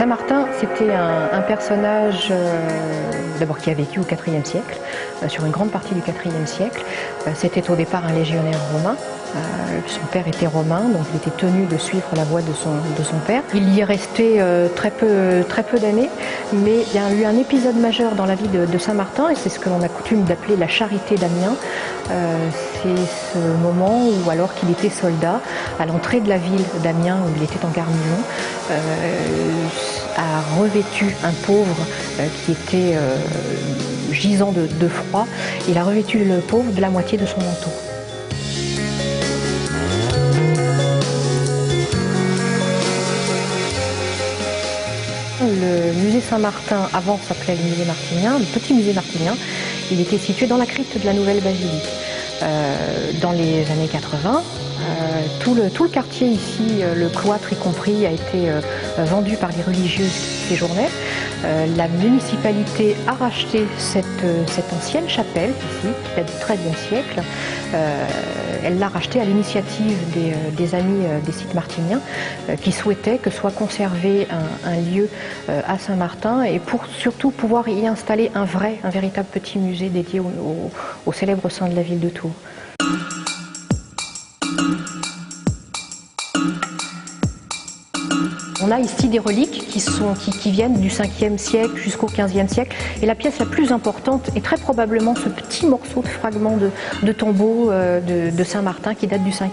Saint-Martin, c'était un personnage d'abord qui a vécu au IVe siècle, sur une grande partie du IVe siècle. C'était au départ un légionnaire romain. Son père était romain, donc il était tenu de suivre la voie de son père. Il y est resté très peu d'années, mais il y a eu un épisode majeur dans la vie de Saint-Martin, et c'est ce que l'on a coutume d'appeler la charité d'Amiens. C'est ce moment où, alors qu'il était soldat, à l'entrée de la ville d'Amiens, où il était en garnison, a revêtu un pauvre qui était gisant de froid. Il a revêtu le pauvre de la moitié de son manteau. Le musée Saint-Martin, avant s'appelait le musée Martinien, le petit musée Martinien, il était situé dans la crypte de la Nouvelle Basilique. Dans les années 80, tout le quartier ici, le cloître y compris, a été vendu par les religieuses qui séjournaient. La municipalité a racheté cette ancienne chapelle ici, qui date du XIIIe siècle. Elle l'a rachetée à l'initiative des amis des sites martiniens qui souhaitaient que soit conservé un lieu à Saint-Martin, et pour surtout pouvoir y installer un véritable petit musée dédié au célèbre saint de la ville de Tours. On a ici des reliques qui viennent du 5e siècle jusqu'au 15e siècle, et la pièce la plus importante est très probablement ce petit morceau de fragment de tombeau de Saint-Martin qui date du 5e.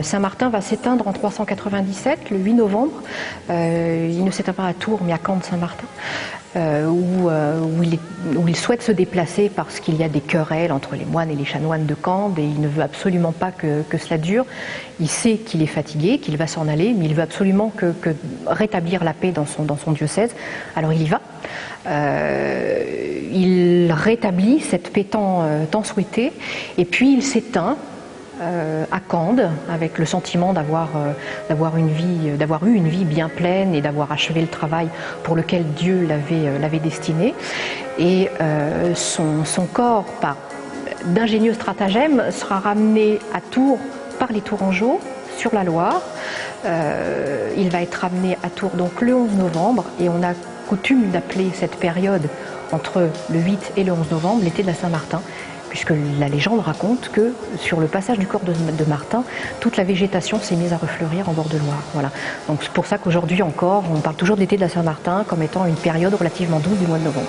Saint-Martin va s'éteindre en 397, le 8 novembre. Il ne s'éteint pas à Tours, mais à Camp de Saint-Martin, où il souhaite se déplacer parce qu'il y a des querelles entre les moines et les chanoines de Camp, et il ne veut absolument pas que cela dure. Il sait qu'il est fatigué, qu'il va s'en aller, mais il veut absolument que rétablir la paix dans son diocèse. Alors il y va. Il rétablit cette paix tant souhaitée, et puis il s'éteint à Cande, avec le sentiment d'avoir eu une vie bien pleine et d'avoir achevé le travail pour lequel Dieu l'avait destiné. Et son corps, par d'ingénieux stratagèmes, sera ramené à Tours par les Tourangeaux, sur la Loire. Il va être ramené à Tours donc le 11 novembre, et on a coutume d'appeler cette période entre le 8 et le 11 novembre l'été de la Saint-Martin, puisque la légende raconte que sur le passage du corps de Martin, toute la végétation s'est mise à refleurir en bord de Loire. Voilà. Donc c'est pour ça qu'aujourd'hui encore, on parle toujours d'été de la Saint-Martin comme étant une période relativement douce du mois de novembre.